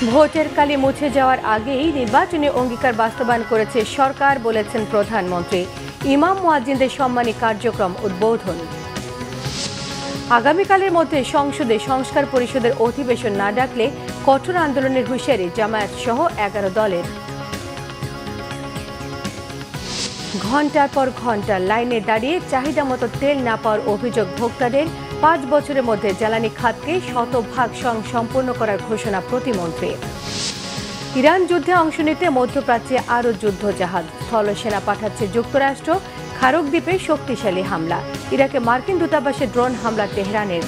ভোটের কালি মুছে যাওয়ার আগেই নির্বাচনী অঙ্গীকার বাস্তবায়ন করেছে সরকার, বলেছেন প্রধানমন্ত্রী। ইমাম মুয়াজ্জিনদের সম্মানী কার্যক্রম উদ্বোধন। আগামীকালের মধ্যে সংসদে সংস্কার পরিষদের অধিবেশন না ডাকলে কঠোর আন্দোলনের হুঁশিয়ারি জামায়াত সহ 11 দলের। ঘণ্টার পর ঘণ্টা লাইনে দাঁড়িয়ে চাহিদা মতো তেল না পাওয়ার অভিযোগ ভোক্তাদের। 5 বছরের মধ্যে জ্বালানি খাতকে 100% সম্পূর্ণ করার ঘোষণা প্রতিমন্ত্রী। ইরান যুদ্ধে অংশ নিতে মধ্যপ্রাচ্যে আরও যুদ্ধজাহাজ। স্থলসেনা পাঠাচ্ছে যুক্তরাষ্ট্র। খারক দ্বীপে শক্তিশালী হামলা। ইরাকে মার্কিন দূতাবাসে ড্রোন হামলা তেহরানের।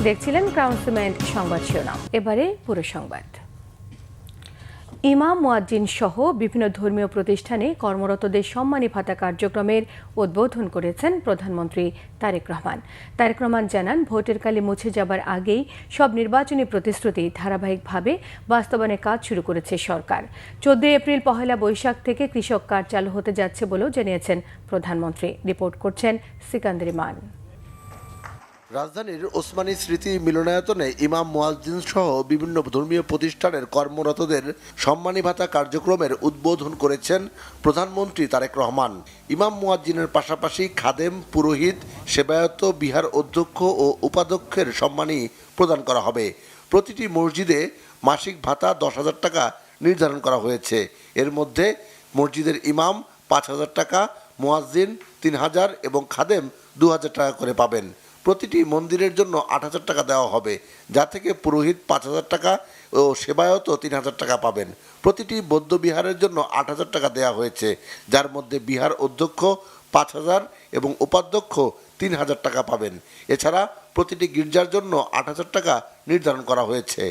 দেখছিলেন ক্রাউন সিমেন্ট সংবাদ শিরোনাম। এবারে পুরো সংবাদ। ইমাম মুয়াজ্জিন সহ বিভিন্ন ধর্মীয় প্রতিষ্ঠানে কর্মরতদের সম্মানী ভাতা কার্যক্রমের উদ্বোধন করেছেন প্রধানমন্ত্রী তারেক রহমান। তারেক রহমান জানান, ভোটের কালি মুছে যাবার আগেই সব নির্বাচনী প্রতিশ্রুতি ধারাবাহিকভাবে বাস্তবায়নের কাজ শুরু করেছে সরকার। 14 এপ্রিল পহেলা বৈশাখ থেকে কৃষক কার্ড চালু হতে যাচ্ছে বলেও জানিয়েছেন প্রধানমন্ত্রী। রিপোর্ট করছেন সিকান্দার ইমান। রাজধানীর ওসমানী স্মৃতি মিলনায়তনে ইমাম মুয়াজ্জিন সহ বিভিন্ন ধর্মীয় প্রতিষ্ঠানের কর্মরতদের সম্মানী ভাতা কার্যক্রমের উদ্বোধন করেছেন প্রধানমন্ত্রী তারেক রহমান। ইমাম মুয়াজ্জিনের পাশাপাশি খাদেম, পুরোহিত, সেবায়ত, বিহার অধ্যক্ষ ও উপাধ্যক্ষের সম্মানী প্রদান করা হবে। প্রতিটি মসজিদে মাসিক ভাতা 10,000 টাকা নির্ধারণ করা হয়েছে। এর মধ্যে মসজিদের ইমাম 5,000 টাকা, মুয়াজ্জিন 3,000 এবং খাদেম 2,000 টাকা করে পাবেন। প্রতিটি মন্দিরের জন্য 8,000 টাকা দেওয়া হবে, যা থেকে পুরোহিত 5,000 টাকা ও সেবায়ত 3,000 টাকা পাবেন। প্রতিটি বৌদ্ধ বিহারের জন্য 8,000 টাকা দেওয়া হয়েছে, যার মধ্যে বিহার অধ্যক্ষ 5,000 এবং উপাধ্যক্ষ 3,000 টাকা পাবেন। এছাড়া প্রতিটি গির্জার জন্য 8,000 টাকা নির্ধারণ করা হয়েছে।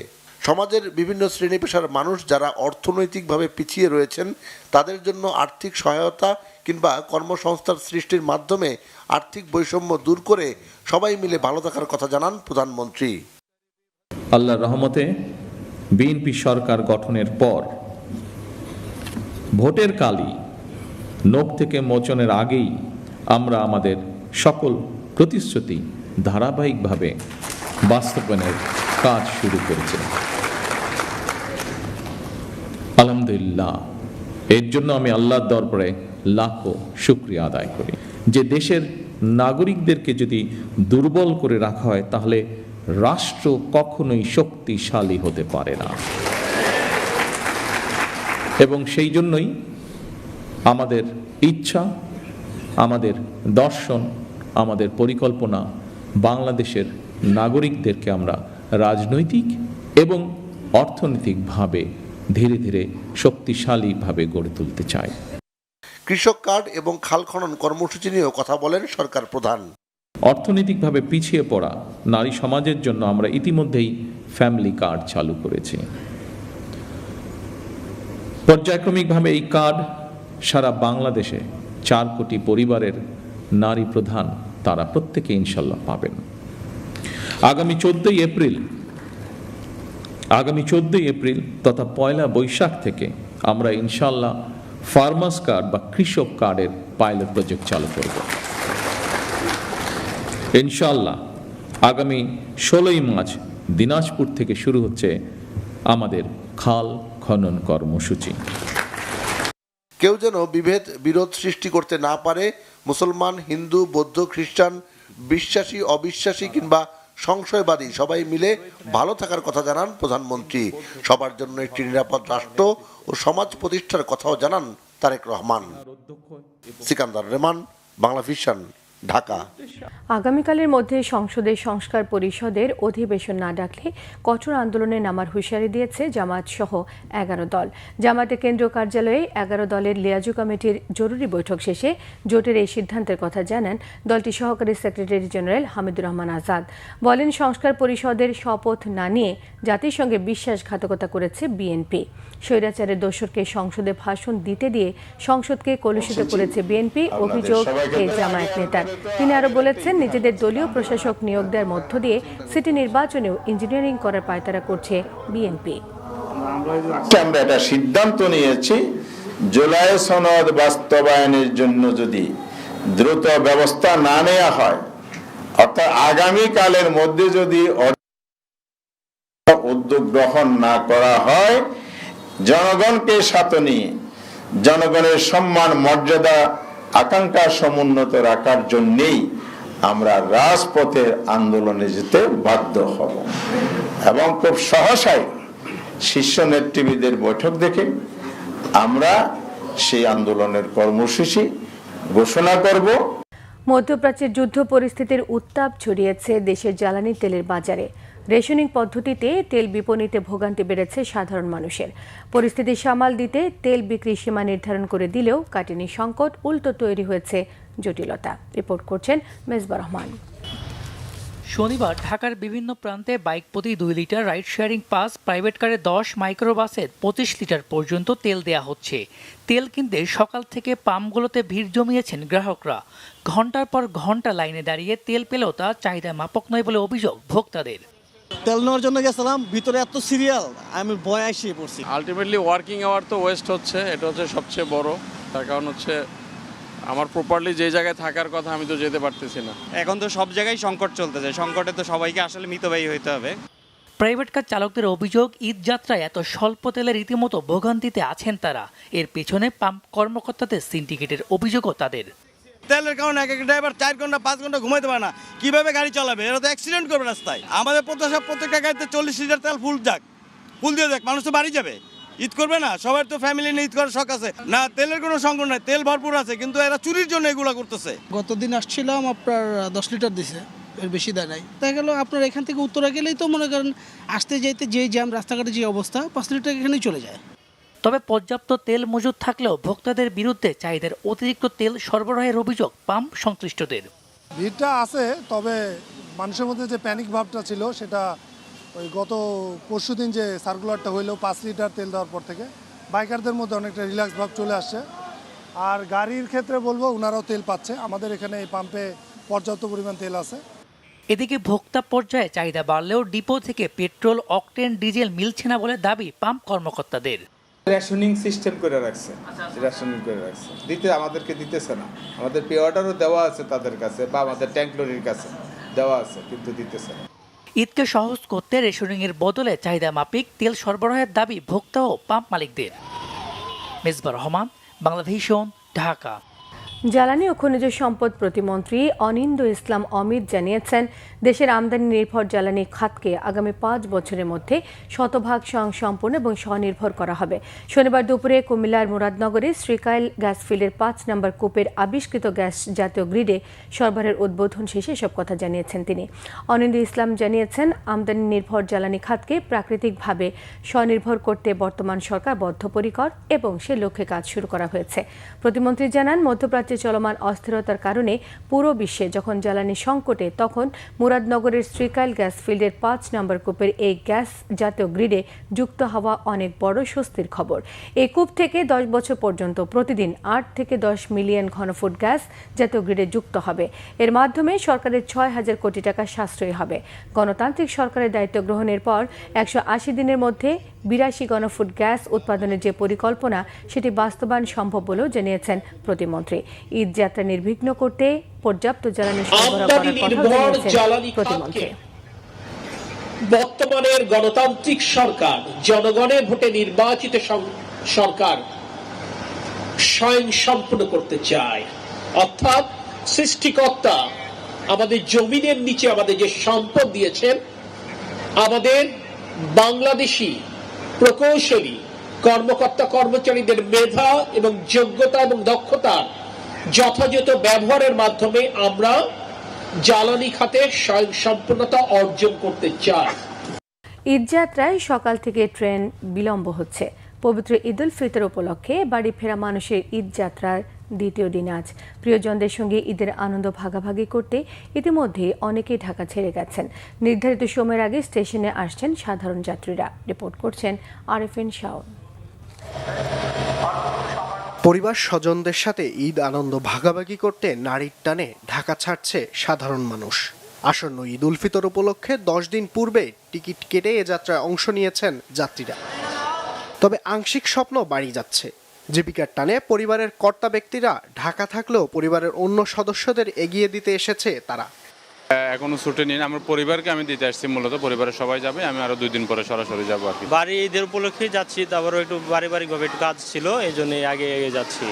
সমাজের বিভিন্ন শ্রেণী পেশার মানুষ যারা অর্থনৈতিকভাবে পিছিয়ে রয়েছেন, তাদের জন্য আর্থিক সহায়তা কিংবা কর্মসংস্থান সৃষ্টির মাধ্যমে আর্থিক বৈষম্য দূর করে সবাই মিলে ভালো থাকার কথা জানান প্রধানমন্ত্রী। আল্লাহর রহমতে বিএনপি সরকার গঠনের পর ভোটের কালি নখ থেকে মোচনের আগেই আমরা আমাদের সকল প্রতিশ্রুতি ধারাবাহিকভাবে বাস্তবায়নের কাজ শুরু করেছি। আলহামদুলিল্লাহ, এর জন্য আমি আল্লাহর দরবারে লাখো শুকরিয়া আদায় করি। যে দেশের নাগরিকদেরকে যদি দুর্বল করে রাখা হয়, তাহলে রাষ্ট্র কখনোই শক্তিশালী হতে পারে না। এবং সেই জন্যই আমাদের ইচ্ছা, আমাদের দর্শন, আমাদের পরিকল্পনা বাংলাদেশের নাগরিকদেরকে আমরা রাজনৈতিক এবং অর্থনৈতিকভাবে ধীরে ধীরে শক্তিশালীভাবে গড়ে তুলতে চাই। কৃষক কার্ড এবং খাল খনন কর্মসূচি নিয়েও কথা বলেন সরকার প্রধান। অর্থনৈতিকভাবে পিছিয়ে পড়া নারী সমাজের জন্য আমরা ইতিমধ্যেই ফ্যামিলি কার্ড চালু করেছি। পর্যায়ক্রমিকভাবে এই কার্ড সারা বাংলাদেশে 4 কোটি পরিবারের নারী প্রধান তারা প্রত্যেকে ইনশাল্লাহ পাবেন। আগামী 14 এপ্রিল তথা পয়লা বৈশাখ থেকে আমরা ইনশাল্লাহ ফার্মার্স কার্ড বা কৃষক কার্ডের পাইলট প্রজেক্ট চালু করব। ইনশাল্লাহ আগামী 16ই মার্চ দিনাজপুর থেকে শুরু হচ্ছে আমাদের খাল খনন কর্মসূচি। কেউ যেন বিরোধ সৃষ্টি করতে না পারে। মুসলমান, হিন্দু, বৌদ্ধ, খ্রিস্টান, বিশ্বাসী, অবিশ্বাসী কিংবা সংশয়বাদী সবাই মিলে ভালো থাকার কথা জানান প্রধানমন্ত্রী। সবার জন্য একটি নিরাপদ রাষ্ট্র ও সমাজ প্রতিষ্ঠার কথাও জানান তারেক রহমান। সিকান্দার রেমান, বাংলা ভিশন, ঢাকা। আগামীকালের মধ্যে সংসদে সংস্কার পরিষদের অধিবেশন না ডাকলে কঠোর আন্দোলনে নামার হুঁশিয়ারি দিয়েছে জামায়াত সহ 11 দল। জামায়াতের কেন্দ্রীয় কার্যালয়ে 11 দলের লিয়াজু কমিটির জরুরি বৈঠক শেষে জোটের এই সিদ্ধান্তের কথা জানান দলটির সহকারী সেক্রেটারি জেনারেল হামিদুর রহমান আজাদ। বলেন, সংস্কার পরিষদের শপথ না নিয়ে জাতিসংঘে বিশ্বাসঘাতকতা করেছে বিএনপি। স্বৈরাচারের দোসরকে সংসদে ভাষণ দিতে দিয়ে সংসদকে কলুষিত করেছে বিএনপি, অভিযোগ এই জামায়াত নেতার। তিনি আরো বলেছেন, নিজেদের দলীয় প্রশাসক নিয়োগ দেওয়ার মধ্য দিয়ে সিটি নির্বাচনেও ইঞ্জিনিয়ারিং করার পায়তারা করছে বিএনপি। আমরা একটা সিদ্ধান্ত নিয়েছি, জুলাই সনদ বাস্তবায়নের জন্য যদি দ্রুত ব্যবস্থা না নেওয়া হয়, অর্থাৎ আগামীকালের মধ্যে যদি উদ্যোগ গ্রহণ না করা হয়, জনগণকে সাথে নিয়ে জনগণের সম্মান মর্যাদা আকাঙ্ক্ষা সমুন্নত রাখার জন্যেই আমরা রাজপথের আন্দোলনে যেতে বাধ্য হব এবং খুব সহসাই শীর্ষ নেতৃবৃন্দের বৈঠক দেখে আমরা সেই আন্দোলনের কর্মসূচি ঘোষণা করব। মধ্যপ্রাচ্যের যুদ্ধ পরিস্থিতির উত্তাপ ছড়িয়েছে দেশের জ্বালানি তেলের বাজারে। রেশনিং পদ্ধতিতে তেল বিপণিতে ভোগান্তি বেড়েছে সাধারণ মানুষের। পরিস্থিতি সামাল দিতে তেল বিক্রি সীমা নির্ধারণ করে দিলেও কাটেনি সংকট, উল্টো তৈরি হয়েছে জটিলতা। রিপোর্ট করছেন মেজবা রহমান। শনিবার ঢাকার বিভিন্ন প্রান্তে বাইক প্রতি 2 litre, ride sharing pass, private কারে 10, মাইক্রোবাসে 25 লিটার পর্যন্ত তেল দেয়া হচ্ছে। তেল কিনতে সকাল থেকে পাম্পগুলোতে ভিড় জমিয়েছেন গ্রাহকরা। ঘন্টার পর ঘন্টা লাইনে দাঁড়িয়ে তেল পেলেও তা চাহিদা মাপক নয় বলে অভিযোগ ভোক্তাদের। তেল নেওয়ার জন্য গেছিলাম, ভিতরে এত সিরিয়াল, আমি ভয় আসিয়ে পড়ছি। আলটিমেটলি ওয়ার্কিং আওয়ার তো ওয়েস্ট হচ্ছে, এটা হচ্ছে সবচেয়ে বড়। তার কারণ হচ্ছে আমার প্রপারলি যে জায়গায় থাকার কথা আমি তো যেতে পারতেছি না। এখন তো সব জায়গায় সংকট চলতেছে, সংকটে তো সবাইকে আসলে মিতব্যয়ী হইতে হবে। প্রাইভেট কার চালকদের অভিযোগ, ঈদ যাত্রায় এত স্বল্প তেলে রীতিমতো ভোগান্তিতে আছেন তারা। এর পেছনে পাম্প কর্মকর্তাদের সিন্ডিকেটের অভিযোগও তাদের। তেলের কারণে এক এক ড্রাইভার 4 ঘন্টা 5 ঘন্টা ঘুমাইতে পারে না, কিভাবে গাড়ি চালাবে? এরা তো অ্যাক্সিডেন্ট করবে রাস্তায়। আমাদের প্রত্যেকটা গাড়িতে 40 লিটার তেল ফুল দিয়ে যাক, মানুষ তো বাড়ি যাবে, ঈদ করবে না। সবার তো ফ্যামিলি নিয়ে ঈদ করার শখ আছে না, তেলের কোনো সংকট নাই, তেল ভরপুর আছে, কিন্তু এরা চুরির জন্য এগুলো করতেছে। গতদিন আসছিলাম, আপনার 10 লিটার দিছে, এর বেশি দেয় নাই। দেখা গেল আপনার এখান থেকে উত্তরা গেলেই তো মনে করেন আসতে যাইতে যে জ্যাম, রাস্তাঘাটে যে অবস্থা, 5 লিটার এখানেই চলে যায়। তবে পর্যাপ্ত তেল মজুদ থাকলেও ভোক্তাদের বিরুদ্ধে চাহিদার অতিরিক্ত তেল সরবরাহের অভিযোগ পাম্প সংশ্লিষ্টদের। ভিড়টা আছে, তবে মানুষের মধ্যে যে প্যানিক ভাবটা ছিল সেটা ওই গত পরশুদিন যে সার্কুলারটা হইলো 5 লিটার তেল দেওয়ার পর থেকে বাইকারদের মধ্যে অনেকটা রিল্যাক্স ভাব চলে আসছে। আর গাড়ির ক্ষেত্রে বলবো ওনারাও তেল পাচ্ছে, আমাদের এখানে এই পাম্পে পর্যাপ্ত পরিমাণ তেল আছে। এদিকে ভোক্তা পর্যায়ে চাহিদা বাড়লেও ডিপো থেকে পেট্রোল, অকটেন, ডিজেল মিলছে না বলে দাবি পাম্প কর্মকর্তাদের। রেশনিং সিস্টেম করে রাখছে, আমাদেরকে দিতেছে না। আমাদের পে অর্ডারও দেওয়া আছে তাদের কাছে, বা আমাদের ট্যাঙ্ক লরির কাছে দেওয়া আছে, কিন্তু দিতেছে না। ঈদকে সহজ করতে রেশনিং এর বদলে চাহিদা মাফিক তেল সরবরাহের দাবি ভোক্তা ও পাম্প মালিকদের। মেজবা রহমান, বাংলাভিশন, ঢাকা। জ্বালানি ও খনিজ সম্পদ প্রতিমন্ত্রী অনিন্দ্য ইসলাম অমিত জানিয়েছেন, দেশের আমদানি নির্ভর জ্বালানি খাতকে আগামী 5 বছরের মধ্যে 100% স্বয়ংসম্পূর্ণ এবং স্বনির্ভর করা হবে। শনিবার দুপুরে কুমিল্লার মুরাদনগরে শ্রীকাইল গ্যাস ফিল্ডের 5 নম্বর কূপের আবিষ্কৃত গ্যাস জাতীয় গ্রিডে সরবরাহের উদ্বোধন শেষে এসব কথা জানিয়েছেন তিনি। অনিন্দ্য ইসলাম জানিয়েছেন, আমদানি নির্ভর জ্বালানি খাতকে প্রাকৃতিকভাবে স্বনির্ভর করতে বর্তমান সরকার বদ্ধপরিকর এবং সে লক্ষ্যে কাজ শুরু করা হয়েছে। প্রতিমন্ত্রী জানান, মধ্যপ্রাচ্যে চলমান অস্থিরতার কারণে পুরো বিশ্বে যখন জ্বালানি সংকটে, তখন মুরাদনগরের শ্রীকাইল গ্যাস ফিল্ডের 5 নম্বর কূপের এই গ্যাস জাতীয় গ্রিডে যুক্ত হওয়া অনেক বড় স্বস্তির খবর। এই কূপ থেকে 10 বছর পর্যন্ত প্রতিদিন 8 থেকে 10 মিলিয়ন ঘনফুট গ্যাস জাতীয় গ্রিডে যুক্ত হবে। এর মাধ্যমে সরকারের 6,000 কোটি টাকা সাশ্রয়ী হবে। গণতান্ত্রিক সরকারের দায়িত্ব গ্রহণের পর 180 দিনের মধ্যে 82 ঘনফুট গ্যাস উৎপাদনের যে পরিকল্পনা, সেটি বাস্তবায়ন সম্ভব বলেও জানিয়েছেন প্রতিমন্ত্রী। ঈদ যাত্রা নির্বিঘ্ন করতে পর্যাপ্ত জ্বালানি সরবরাহ করার কথা জানিয়েছেন প্রতিমন্ত্রী। বর্তমানের গণতান্ত্রিক সরকার, জনগণের ভোটে নির্বাচিত সরকার স্বয়ং সম্পূর্ণ করতে চায়। অর্থাৎ সৃষ্টিকর্তা আমাদের জমিনের নিচে আমাদের যে সম্পদ দিয়েছেন, আমাদের বাংলাদেশি প্রকৌশলী কর্মকর্তা কর্মচারীদের মেধা এবং যোগ্যতা এবং দক্ষতার যথাযথ ব্যবহারের মাধ্যমে আমরা জ্বালানি খাতে স্বয়ংসম্পূর্ণতা অর্জন করতে চাই। ঈদযাত্রায় সকাল থেকে ট্রেন বিলম্ব হচ্ছে। পবিত্র ঈদ উল ফিতর উপলক্ষে বাড়ি ফেরা মানুষের ঈদযাত্রার দ্বিতীয় দিন আজ। প্রিয়জনদের সঙ্গে ঈদের আনন্দ ভাগাভাগি করতে ইতিমধ্যে অনেকেই ঢাকা ছেড়ে গেছেন। নির্ধারিত সময়ের আগে স্টেশনে আসছেন সাধারণ যাত্রীরা। রিপোর্ট করছেন আরেফিন শাওন। পরিবার স্বজনদের সাথে ঈদ আনন্দ ভাগাভাগি করতে নারীর টানে ঢাকা ছাড়ছে সাধারণ মানুষ। আসন্ন ঈদ উল ফিতর উপলক্ষে 10 দিন পূর্বে টিকিট কেটে এ যাত্রায় অংশ নিয়েছেন যাত্রীরা। তবে আংশিক স্বপ্ন বাড়ি যাচ্ছে। জীবিকার টানে পরিবারের কর্তা ব্যক্তিরা ঢাকা থাকলেও পরিবারের অন্য সদস্যদের এগিয়ে দিতে এসেছে তারা। এখনো ছুটি নিন, আমার পরিবারকে আমি দিতে আসছি, মূলত পরিবারের সবাই যাবে, আমি আরো 2 দিন পরে সরাসরি যাবো আর কি। বাড়ি ঈদের উপলক্ষেই যাচ্ছি, তারপরে একটু পারিবারিকভাবে একটু কাজ ছিল, এই জন্য আগে যাচ্ছি।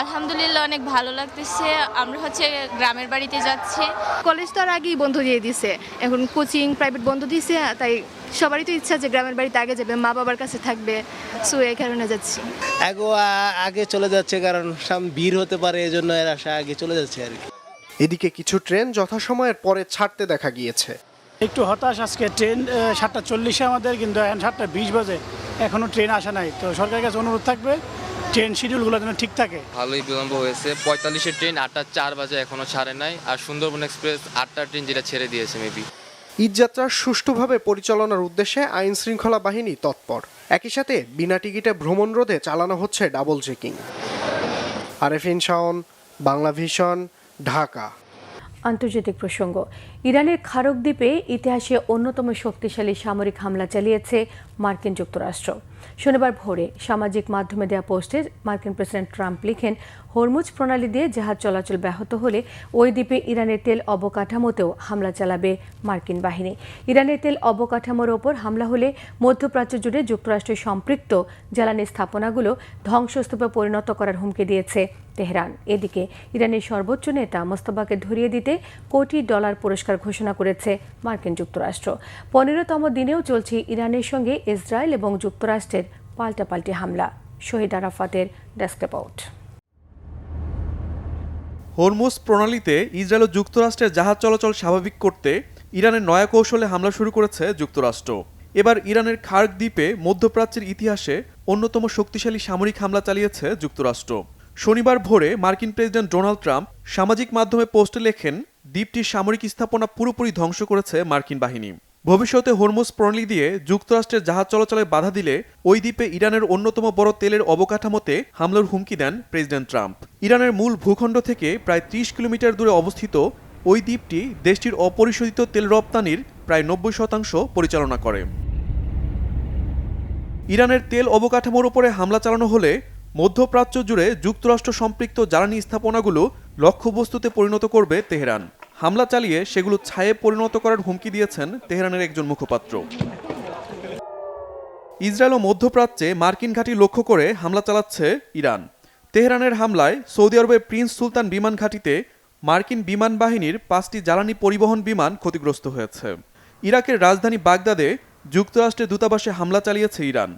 আলহামদুলিল্লাহ অনেক ভালো লাগতেছে। আমরা গ্রামের বাড়িতে যাচ্ছি। কলেজ তো আর আগেই বন্ধ দিয়ে দিছে, এখন কোচিং প্রাইভেট বন্ধ দিয়েছে, তাই সবারই তো ইচ্ছা যে গ্রামের বাড়িতে আগে যাবে, মা বাবার কাছে থাকবে, সো এই কারণে যাচ্ছি। আগে চলে যাচ্ছে কারণ ভিড় হতে পারে, এই জন্য এর আশা আগে চলে যাচ্ছে আর কি। এদিকে কিছু ট্রেন যথাসময়ের পরে ছাড়তে দেখা গিয়েছে। একটু হতাশ, আজকে ট্রেন 7:40 আমাদের, কিন্তু এখন 7:20 বাজে, এখনো ট্রেন আসা নাই। তো সরকারের কাছে অনুরোধ থাকবে ট্রেন শিডিউলগুলো যেন ঠিক থাকে। ভালোই বিলম্ব হয়েছে, 45-এর ট্রেন 8:04 বাজে এখনো ছাড়ে নাই, আর সুন্দরবন এক্সপ্রেস 8টার ট্রেন যেটা ছেড়ে দিয়েছে মেবি। ঈদযাত্রা সুষ্ঠুভাবে পরিচালনার উদ্দেশ্যে আইন শৃঙ্খলা বাহিনী তৎপর। একই সাথে বিনা টিকিটে ভ্রমণ রোধে চালানো হচ্ছে double checking. Arefin Shaon, Bangla vision, Dhaka. আন্তর্জাতিক প্রসঙ্গ। ইরানের খারক দ্বীপে ইতিহাসে অন্যতম শক্তিশালী সামরিক হামলা চালিয়েছে মার্কিন যুক্তরাষ্ট্র। শনিবার ভোরে সামাজিক মাধ্যমে দেওয়া পোস্টে মার্কিন প্রেসিডেন্ট ট্রাম্প লিখেন, হরমুজ প্রণালী দিয়ে জাহাজ চলাচল ব্যাহত হলে ওই দ্বীপে ইরানের তেল অবকাঠামোতেও হামলা চালাবে মার্কিন বাহিনী। ইরানের তেল অবকাঠামোর ওপর হামলা হলে মধ্যপ্রাচ্য জুড়ে যুক্তরাষ্ট্রের সম্পৃক্ত জ্বালানি স্থাপনাগুলো ধ্বংসস্তূপে পরিণত করার হুমকি দিয়েছে তেহরান। এদিকে ইরানের সর্বোচ্চ নেতা মোস্তফাকে ধরিয়ে দিতে কোটি ডলার পুরস্কার ঘোষণা করেছে মার্কিন যুক্তরাষ্ট্র। 15তম দিনেও চলছে ইরানের সঙ্গে ইসরায়েল এবং যুক্তরাষ্ট্রের পাল্টাপাল্টি হামলা। শহীদ আরাফাতের ডেস্ক রিপোর্ট। হরমুজ প্রণালীতে ইসরায়েল ও যুক্তরাষ্ট্রের জাহাজ চলাচল স্বাভাবিক করতে ইরানের নয়া কৌশলে হামলা শুরু করেছে যুক্তরাষ্ট্র। এবার ইরানের খার্ক দ্বীপে মধ্যপ্রাচ্যের ইতিহাসে অন্যতম শক্তিশালী সামরিক হামলা চালিয়েছে যুক্তরাষ্ট্র। শনিবার ভোরে মার্কিন প্রেসিডেন্ট ডোনাল্ড ট্রাম্প সামাজিক মাধ্যমে পোস্টে লেখেন, দ্বীপটির সামরিক স্থাপনা পুরোপুরি ধ্বংস করেছে মার্কিন বাহিনী। ভবিষ্যতে হরমুজ প্রণালী দিয়ে যুক্তরাষ্ট্রের জাহাজ চলাচলে বাধা দিলে ওই দ্বীপে ইরানের অন্যতম বড় তেলের অবকাঠামোতে হামলার হুমকি দেন প্রেসিডেন্ট ট্রাম্প। ইরানের মূল ভূখণ্ড থেকে প্রায় 30 কিলোমিটার দূরে অবস্থিত ওই দ্বীপটি দেশটির অপরিশোধিত তেল রপ্তানির প্রায় 90% পরিচালনা করে। ইরানের তেল অবকাঠামোর উপরে হামলা চালানো হলে মধ্যপ্রাচ্য জুড়ে যুক্তরাষ্ট্র সম্পৃক্ত জ্বালানি স্থাপনাগুলো লক্ষ্যবস্তুতে পরিণত করবে তেহরান। হামলা চালিয়ে সেগুলো ছায়ে পরিণত করার হুমকি দিয়েছেন তেহরানের একজন মুখপাত্র। ইসরায়েল ও মধ্যপ্রাচ্যে মার্কিন ঘাঁটি লক্ষ্য করে হামলা চালাচ্ছে ইরান। তেহরানের হামলায় সৌদি আরবের প্রিন্স সুলতান বিমান ঘাঁটিতে মার্কিন বিমান বাহিনীর 5টি জ্বালানি পরিবহন বিমান ক্ষতিগ্রস্ত হয়েছে। ইরাকের রাজধানী বাগদাদে যুক্তরাষ্ট্রের দূতাবাসে হামলা চালিয়েছে ইরান।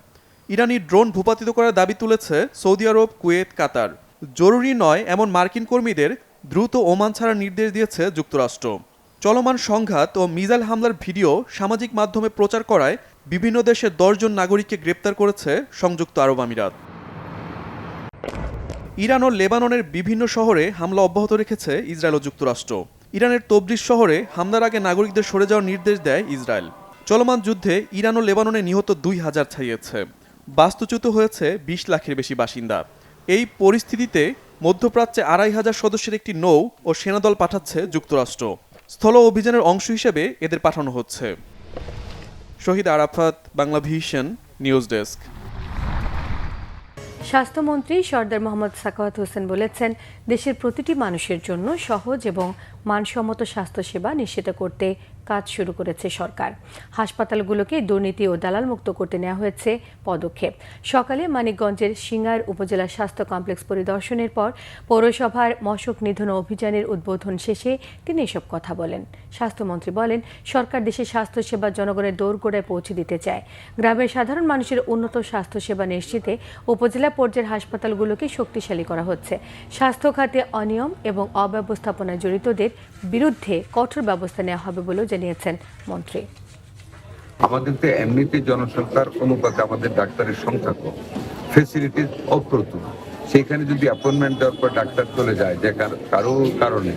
ইরানি ড্রোন ভূপাতিত করার দাবি তুলেছে সৌদি আরব, কুয়েত, কাতার। জরুরি নয় এমন মার্কিন কর্মীদের দ্রুত ওমান ছাড়ার নির্দেশ দিয়েছে যুক্তরাষ্ট্র। চলমান সংঘাত ও মিসাইল হামলার ভিডিও সামাজিক মাধ্যমে প্রচার করায় বিভিন্ন দেশের 10 জন নাগরিককে গ্রেপ্তার করেছে সংযুক্ত আরব আমিরাত। ইরান ও লেবাননের বিভিন্ন শহরে হামলা অব্যাহত রেখেছে ইসরায়েল ও যুক্তরাষ্ট্র। ইরানের তবরিজ শহরে হামলার আগে নাগরিকদের সরে যাওয়ার নির্দেশ দেয় ইসরায়েল। চলমান যুদ্ধে ইরান ও লেবাননে নিহত 2000 ছাড়িয়েছে, বাস্তুচ্যুত হয়েছে 20 লাখের বেশি বাসিন্দা। এই পরিস্থিতিতে মধ্যপ্রাচ্যে 2500 সদস্যের একটি নৌ ও সেনাদল পাঠাচ্ছে যুক্তরাষ্ট্র। স্থল অভিযানের অংশ হিসেবে এদের পাঠানো হচ্ছে। Shahid Arafat, Bangla vision, news desk. স্বাস্থ্যমন্ত্রী সরদার মোহাম্মদ সাখাওয়াত হোসেন বলেছেন, দেশের প্রতিটি মানুষের জন্য সহজ এবং মানসম্মত স্বাস্থ্যসেবা নিশ্চিত করতে কাজ শুরু করেছে সরকার। হাসপাতালগুলোকে দুর্নীতি ও দালালমুক্ত করতে নেওয়া হয়েছে পদক্ষেপ। সকালে মানিকগঞ্জের সিঙ্গার উপজেলা স্বাস্থ্য কমপ্লেক্স পরিদর্শনের পর পৌরসভার মশক নিধন অভিযানের উদ্বোধন শেষে তিনি এসব কথা বলেন। স্বাস্থ্যমন্ত্রী বলেন, সরকার দেশের স্বাস্থ্যসেবা জনগণের দোরগোড়ায় পৌঁছে দিতে চায়। গ্রামের সাধারণ মানুষের উন্নত স্বাস্থ্যসেবা নিশ্চিতে উপজেলা পর্যায়ের হাসপাতালগুলোকে শক্তিশালী করা হচ্ছে। স্বাস্থ্য খাতে অনিয়ম এবং অব্যবস্থাপনায় জড়িতদের বিরুদ্ধে কঠোর ব্যবস্থা নেওয়া হবে বলেও জানিয়েছেন মন্ত্রী। আমাদের তো এমনিতে জনসংখ্যার অনুপাতে আমাদের ডাক্তারের সংখ্যা কম, ফেসিলিটি অপ্রতুল। সেখানে যদি অ্যাপয়েন্টমেন্ট দেওয়ার পর ডাক্তার চলে যায় যে কারো কারণে,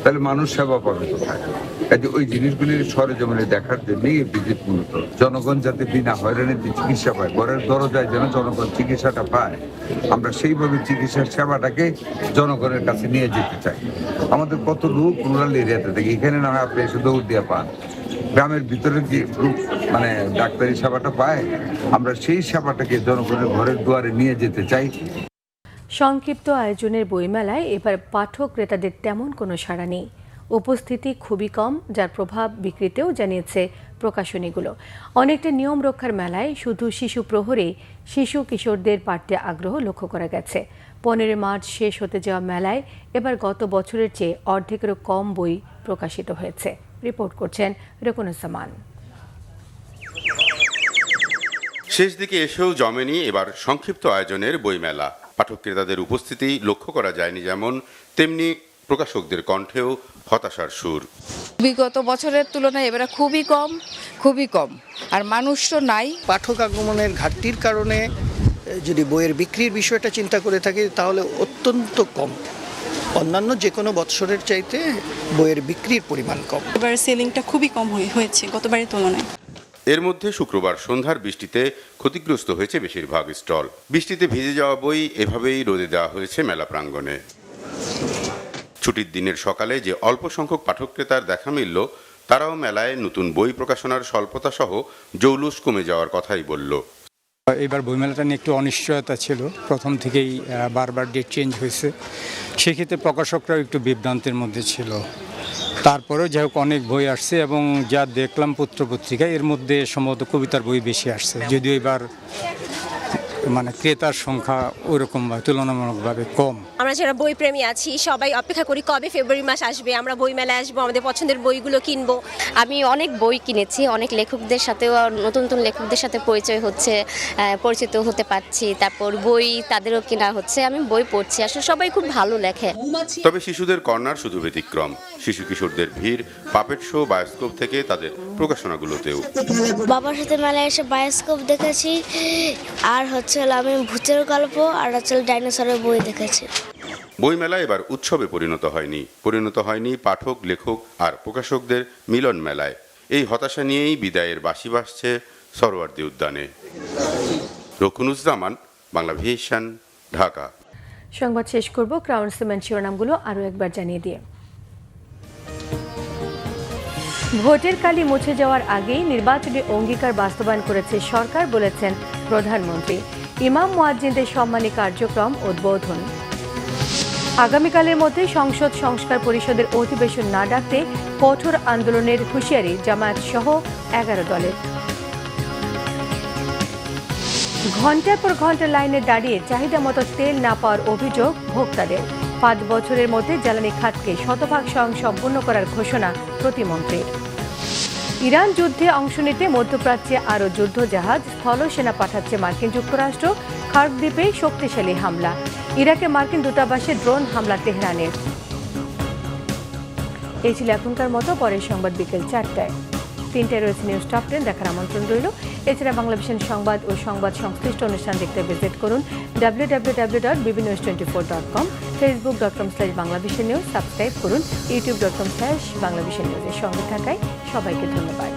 তাহলে মানুষ সেবা পাবে কোথায়? কাজে ওই জিনিসগুলি সরেজমিনে দেখার জন্যই ভিজিট মূলত। জনগণ যাতে বিনা হয়রানিতে চিকিৎসা পায়, ঘরের দরজায় যেন জনগণ চিকিৎসাটা পায়, আমরা সেইভাবে চিকিৎসার সেবাটাকে জনগণের কাছে নিয়ে যেতে চাই। আমাদের কত লোক রুরাল এরিয়াতে থাকে, এখানে না হয় আপনি এসে দৌড় দিয়ে পান। গ্রামের ভিতরে যে মানে ডাক্তারি সেবাটা পায়, আমরা সেই সেবাটাকে জনগণের ঘরের দুয়ারে নিয়ে যেতে চাই। সংক্ষিপ্ত আয়োজনের বইমেলায় এবার পাঠক ক্রেতাদের তেমন কোনো সাড়া নেই। উপস্থিতি খুবই কম, যার প্রভাব বিক্রিতেও জানিয়েছে প্রকাশনীগুলো। অনেকটা নিয়ম রক্ষার মেলায় শুধু শিশু প্রহরে শিশু কিশোরদের পাঠ্যে আগ্রহ লক্ষ্য করা গেছে। 15 মার্চ শেষ হতে যাওয়া মেলায় এবার গত বছরের চেয়ে অর্ধেকেরও কম বই প্রকাশিত হয়েছে। রিপোর্ট করছেন রকুনুজ্জামান। শেষ দিকে এসেও জমেনি এবার সংক্ষিপ্ত আয়োজনের বইমেলা। পাঠক ক্রেতাদের উপস্থিতি লক্ষ্য করা যায়নি যেমন, তেমনি প্রকাশকদের কণ্ঠেও হতাশার সুর। বিগত বছরের তুলনায় এবারে খুবই কম, আর মানুষ তো নাই। পাঠক আগমনের ঘাটতির কারণে যদি বইয়ের বিক্রির বিষয়টা চিন্তা করে থাকি তাহলে অত্যন্ত কম। অন্যান্য যে কোনো বছরের চাইতে বইয়ের বিক্রির পরিমাণ কম। এবার সেলিংটা খুবই কম হয়েছে গতবারের তুলনায়। এর মধ্যে শুক্রবার সন্ধ্যার বৃষ্টিতে ক্ষতিগ্রস্ত হয়েছে বেশিরভাগ স্টল। বৃষ্টিতে ভিজে যাওয়া বই এভাবেই রোদে দেওয়া হয়েছে মেলা প্রাঙ্গণে। ছুটির দিনের সকালে যে অল্প সংখ্যক পাঠক ক্রেতার দেখা মিলল, তারাও মেলায় নতুন বই প্রকাশনার স্বল্পতা সহ জৌলুস কমে যাওয়ার কথাই বলল। এবার বইমেলাটা নিয়ে একটু অনিশ্চয়তা ছিল, প্রথম থেকেই বারবার ডেট চেঞ্জ হয়েছে, সেক্ষেত্রে প্রকাশকরাও একটু বিভ্রান্তের মধ্যে ছিল। তারপরেও যাই হোক অনেক বই আসছে এবং যা দেখলাম পত্রপত্রিকায় এর মধ্যে সম্ভবত কবিতার বই বেশি আসছে, যদিও এবার ক্রেতার সংখ্যা ওইরকম তুলনামূলকভাবে কম। আমরা যারা বই প্রেমী আছি সবাই অপেক্ষা করি কবে ফেব্রুয়ারি মাস আসবে, আমরা বই মেলায় আসবো, আমাদের পছন্দের বইগুলো কিনবো। আমি অনেক বই কিনেছি, অনেক লেখকদের সাথেও নতুন নতুন লেখকদের সাথে পরিচয় হচ্ছে, পরিচিত হতে পারছি। তারপর বই তাদেরও কেনা হচ্ছে, আমি বই পড়ছি, আসলে সবাই খুব ভালো লেখে। তবে শিশুদের কর্নার শুধু ব্যতিক্রম। শিশু কিশোরদের ভিড় পাপেট শো, বায়োস্কোপ থেকে তাদের প্রকাশনাগুলোতেও। বাবার সাথে মেলায় এসে বায়োস্কোপ দেখেছি, আর আমি ভূতের গল্প আর ডাইনোসরের বই দেখেছি। বইমেলা এবার উৎসবে পরিণত হয়নি পাঠক, লেখক আর প্রকাশকদের মিলন মেলায়। এই হতাশা নিয়েই বিদায়ের বাঁশি বাজছে সরোয়ার্দী উদ্যানে। রকুনুজ্জামান, বাংলা ভিশন, ঢাকা। সংবাদ শেষ করব ক্রাউন সিমেন্ট শিরোনামগুলো আরও একবার জানিয়ে দিয়ে। ভোটের কালি মুছে যাওয়ার আগেই নির্বাচনী অঙ্গীকার বাস্তবায়ন করেছে সরকার, বলেছেন প্রধানমন্ত্রী। ইমাম মুয়াজ্জিনদের সম্মানী কার্যক্রম উদ্বোধন। আগামীকালের মধ্যে সংসদ সংস্কার পরিষদের অধিবেশন না ডাকতে কঠোর আন্দোলনের হুঁশিয়ারি জামায়াত সহ 11 দলের। ঘণ্টার পর ঘণ্টা লাইনে দাঁড়িয়ে চাহিদা মতো তেল না পাওয়ার অভিযোগ ভোক্তাদের। 5 বছরের মধ্যে জ্বালানি খাতকে 100% স্বয়ংসম্পূর্ণ করার ঘোষণা প্রতিমন্ত্রীর। ইরান যুদ্ধে অংশ নিতে মধ্যপ্রাচ্যে আরও যুদ্ধজাহাজ, স্থলসেনা পাঠাচ্ছে মার্কিন যুক্তরাষ্ট্র। খার্ক দ্বীপে শক্তিশালী হামলা। ইরাকে মার্কিন দূতাবাসে ড্রোন হামলা তেহরানের। এই ছিল এখনকার মতো, পরের সংবাদ বিকেল 4টায়। 3টায় রয়েছে নিউজ টপ 10 দেখার আমন্ত্রণ রইল। এছাড়া বাংলা ভিশন সংবাদ ও সংবাদ সংশ্লিষ্ট অনুষ্ঠান দেখতে ভিজিট করুন www.bbnews24.com, facebook.com/banglavishnnews, সাবস্ক্রাইব করুন youtube.com/banglavishnnews। এর সঙ্গে থাকায় সবাইকে ধন্যবাদ।